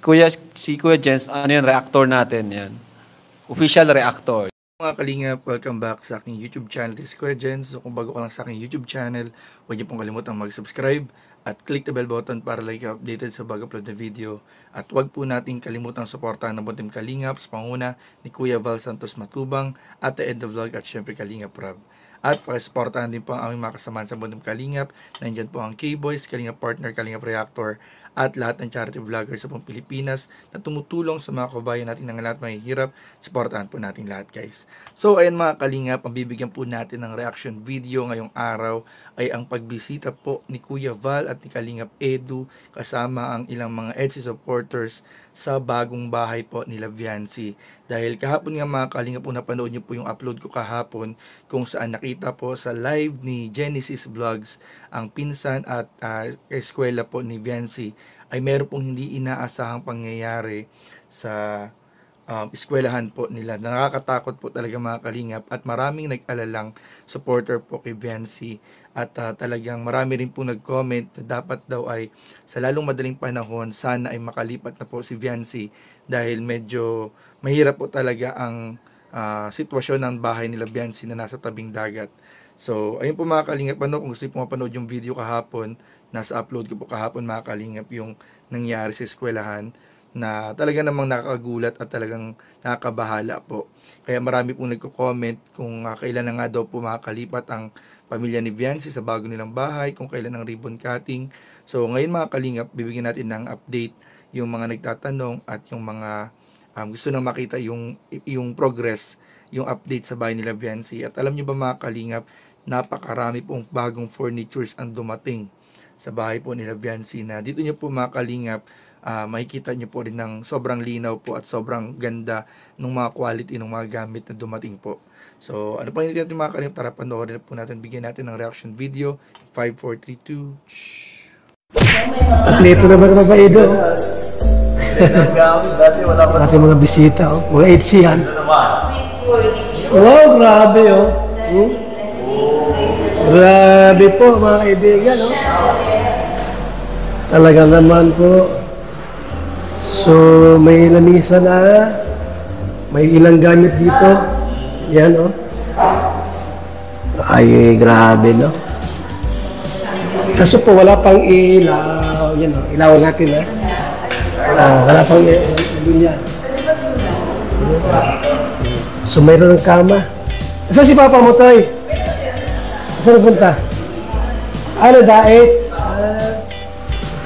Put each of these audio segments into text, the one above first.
Kuya Jens, ano yan, reactor natin yan. Official reactor. Mga kalingap, welcome back sa aking YouTube channel. This is Kuya Jens. So kung bago ka lang sa aking YouTube channel, huwag niyo pong kalimutang mag-subscribe at click the bell button para lagi ka updated sa bago upload na video. At huwag po natin kalimutang suportahan ng Buntim Kalingap sa panguna ni Kuya Val Santos Matubang at The End of Vlog at syempre Kalingap Rob. At pakisuportahan din po ang aming mga kasamahan sa Buntim Kalingap. Nandiyan po ang K-Boys, Kalingap Partner, Kalingap Reactor at lahat ng charity vloggers sa buong Pilipinas na tumutulong sa mga kabayan natin ng lahat mahihirap. Supportahan po natin lahat, guys. So ayan mga kalingap, ang bibigyan po natin ng reaction video ngayong araw ay ang pagbisita po ni Kuya Val at ni Kalingap Edu kasama ang ilang mga EDSI supporters sa bagong bahay po nila Viancy. Dahil kahapon nga mga kalingap po napanood nyo po yung upload ko kahapon kung saan nakita po sa live ni Genesis Vlogs ang pinsan at eskwela po ni Viancy ay meron pong hindi inaasahang pangyayari sa eskwelahan po nila. Nakakatakot po talaga mga kalingap at maraming nag-alalang supporter po kay Viancy at talagang marami rin po nag-comment na dapat daw ay sa lalong madaling panahon sana ay makalipat na po si Viancy dahil medyo mahirap po talaga ang sitwasyon ng bahay nila Viancy na nasa tabing dagat. So ayun po mga kalingap, kung gusto niyo po mapanood yung video kahapon, nasa upload ko po kahapon mga kalingap yung nangyari sa eskwelahan na talaga namang nakakagulat at talagang nakakabahala po. Kaya marami pong nagko-comment kung kailan na nga daw po makakalipat ang pamilya ni Viancy sa bago nilang bahay, kung kailan ang ribbon cutting. So ngayon mga kalingap, bibigyan natin ng update yung mga nagtatanong at yung mga gusto nang makita yung progress, yung update sa bahay nila Viancy. At alam nyo ba mga kalingap, napakarami pong bagong furnitures ang dumating sa bahay po nila Viancy na dito nyo po mga kalingap, makikita nyo po rin ng sobrang linaw po at sobrang ganda ng mga quality ng mga gamit na dumating po. So, ano pa yung natin mga kalingap, tara panoorin na po natin, bigyan natin ng reaction video. 5, 4, 3, 2. Dito na mga babaido. Ating mga bisita, mga EDSI yan. Wow, grabe oh. Grabe po mga kaibigan oh. Talaga naman po. So, may lamisa na, may ilang gamit dito. Yan, oh. Ay, grabe, no? Kaso po, wala pang ilaw. Yan, oh. Ilaw natin, ha? Wala pang ilaw. So, mayroon ng kama. Saan si Papa mo, Toy? Saan punta? Ano, daet?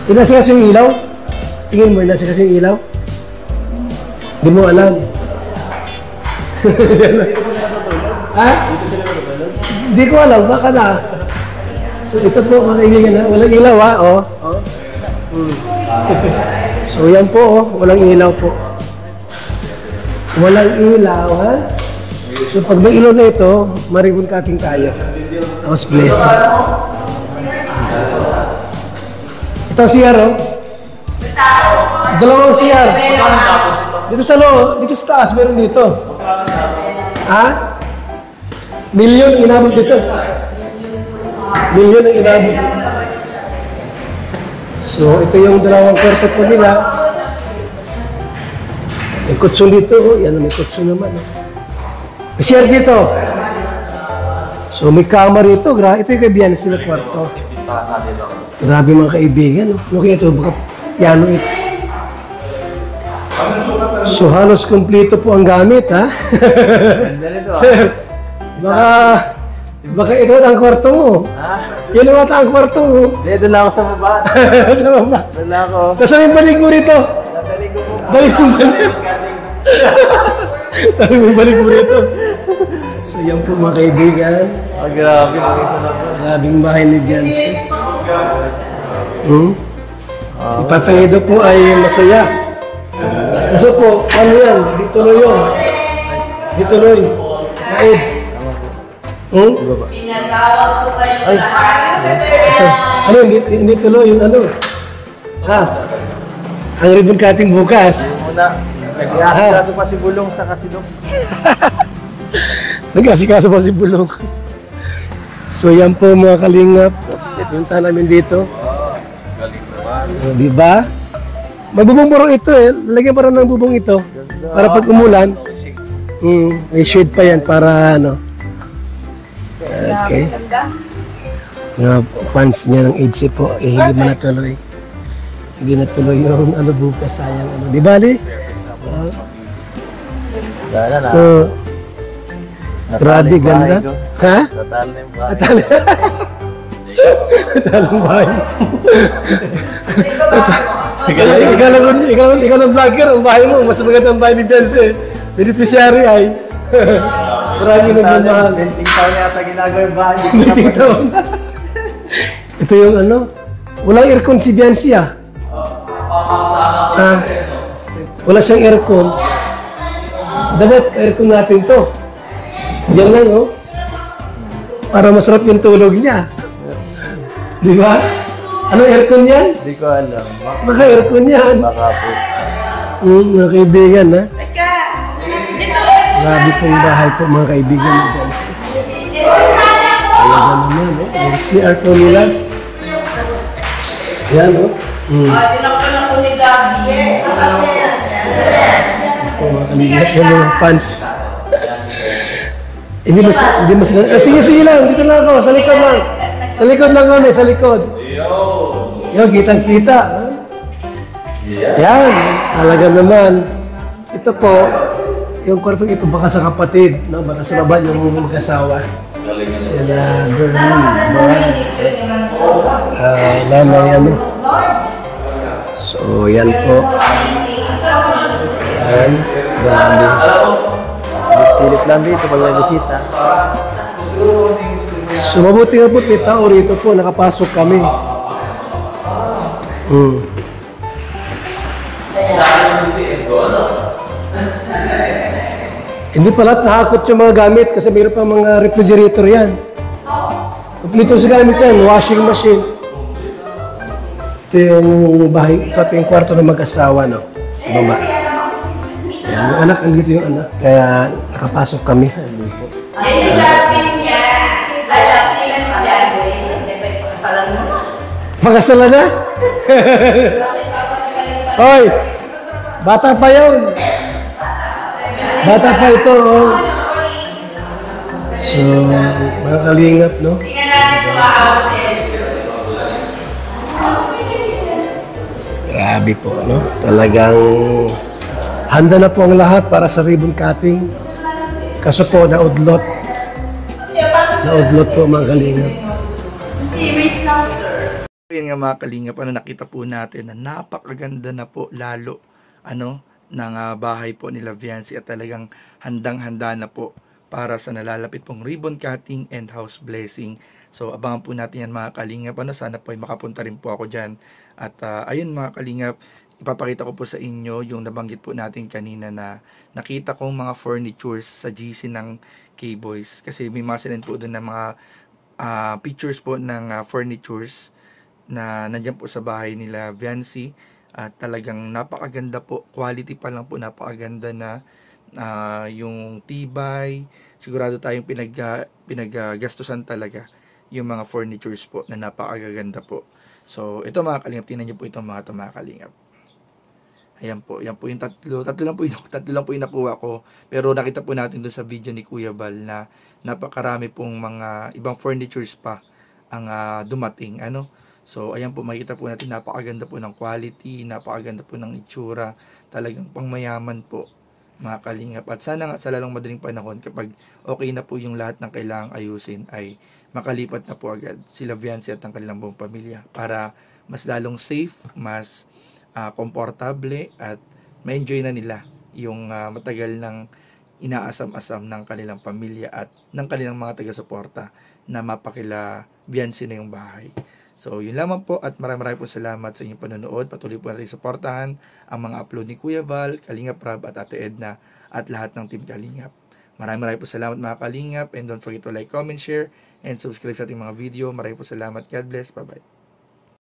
Inasikas yung ilaw? Tingin mo, inasikas yung ilaw? Hindi mo alam. Ha? Hindi ko alam, baka na. So, ito po, mga kaibigan ha. Walang ilaw ha, oh. So, yan po, oh. Walang ilaw po. Walang ilaw, ha? So, pag may ilaw na ito, maribon cutting tayo. House blessing. Ito CR, oh. Dalawang CR. Dito sa loob, dito sa taas, meron dito. Ha? Milyon inabot dito. Milyon ang inabot. So, ito yung dalawang kwarto po nila. May kutsun dito, oh. Yan, may kutsun naman, oh. May CR dito. So, may kama rito. Ito yung kaibigan sila kwarto. Grabe mga kaibigan. Okay, ito, baka piano ito. So, halos kumpleto po ang gamit, ha? Baka ito ang kwarto mo. Yan ang ang kwarto mo. Doon na ako sa baba. Sa baba. Doon na ako. Tapos yung balik mo rito. Balik mo balik mo rito. So, yan po mga kaibigan. Grabe. Grabing bahay ni Viancy. Ipapaido po ay masaya. Kasi po, ano yan? Dituloy yun. Dituloy. Kaid. Pinatawag ko kayo lahat. Ano yun? Hindi tuloy yung ano? Ha? Ang ribbon cutting bukas. Muna, nag-iasikaso pa si Bulong sa Kasidong. Nag-iasikaso pa si Bulong. So yan po mga kalingap. Punta namin dito. Galing naman. Diba? May bubong po rin ito eh. Lagyan pa rin ng bubong ito. Para pag umulan. May shade pa yan para ano. Okay. Mga fans niya ng EDC po, eh, hindi mo natuloy. Hindi natuloy yung ano bukas, sayang ano. Di ba, Ali? So, grabe, ganda. Ha? Natalo na yung bahay. Natalo. Natalo ang bahay. Ikaw ng vlogger, ang bahay mo, mas maganda ang bahay ni Beyonce. Beneficiary ay. Marami nagmamahal. 20 taon yata ginagawa yung bahay. Meeting taon. Ito yung ano, walang aircon si Beyonce ah. Wala siyang aircon. Dapat aircon natin to. Yan lang oh. Para masarap yung tulog niya. Di ba? Anong aircon yan? Hindi ko alam. Maka aircon yan. Baka po. Mga kaibigan ha. Teka! Dito! Grabe pong bahay po mga kaibigan ni Beyonce. Talaga naman oh. Yung CR po nila. Yan oh. Tinakpan ako ni Gabi. Ito mga kaibigan yung mga fans. Hindi mo sila. Sige lang. Dito lang ako. Sa likod lang. Sa likod lang kami. Sa likod. Yo, kitang-kita. Yan. Talaga naman. Ito po. Yung kwartong ito baka sa kapatid. No? Baka sa baba yung mag-asawa. Sila Berlin. Nanay ano. So, yan po. Yan. Grabe. Silip lang dito pag may bisita. So, mabuti nga po, may tao rito po, nakapasok kami. Hindi pa lahat nakakot yung mga gamit kasi mayroon pa mga refrigerator yan. Kompleto sa gamit yan, washing machine. Ito yung bahay, ito yung kwarto ng mag-asawa, no? Baba. Yan, yung anak, andito yung anak. Kaya nakapasok kami. Ay, nilapin niya. Nilapin ang palagi. Pagkasalan mo. Pagkasalan na? Hoy! Bata pa yun! Bata pa ito, oh. So, mga kalingap, no? Tingnan natin kung aawin. Grabe po, no? Talagang handa na po ang lahat para sa ribbon cutting. Kaso po, naudlot. Naudlot po mga kalingap. Yun nga mga kalingap, nakita po natin na napakaganda na po lalo ng bahay po nila Beyonce at talagang handang-handa na po para sa nalalapit pong ribbon cutting and house blessing. So abangan po natin yan mga kalingap. Sana po ay makapunta rin po ako dyan. At ayun mga kalingap, ipapakita ko po sa inyo yung nabanggit po natin kanina na nakita kong mga furnitures sa GC ng K-Boys. Kasi may mga sinend po doon na mga pictures po ng furnitures na nandyan po sa bahay nila Beyonce. At talagang napakaganda po, quality pa lang po, napakaganda na yung tibay, sigurado tayong pinaggastusan talaga yung mga furnitures po na napakaganda po. So ito mga kalingap, tingnan niyo po itong mga kalingap. Ayan po, yan po yung tatlo lang po yung nakuha ko, pero nakita po natin doon sa video ni Kuya Bal na napakarami pong mga ibang furnitures pa ang dumating, So, ayan po, makikita po natin, napakaganda po ng quality, napakaganda po ng itsura, talagang pangmayaman po, mga kalingap. At sana nga sa lalong madaling panahon, kapag okay na po yung lahat ng kailangang ayusin, ay makalipat na po agad sila Beyonce at ang kanilang buong pamilya, para mas lalong safe, mas komportable, at ma-enjoy na nila yung matagal ng inaasam-asam ng kanilang pamilya at ng kanilang mga taga-suporta na mapakila Beyonce na yung bahay. So, yun lamang po at maraming po salamat sa inyong panonood. Patuloy po natin suportahan ang mga upload ni Kuya Val, Kalingap Rab at Ate Edna at lahat ng Team Kalingap. Maraming po salamat mga Kalingap, and don't forget to like, comment, share, and subscribe sa ating mga video. Maraming po salamat. God bless. Bye-bye.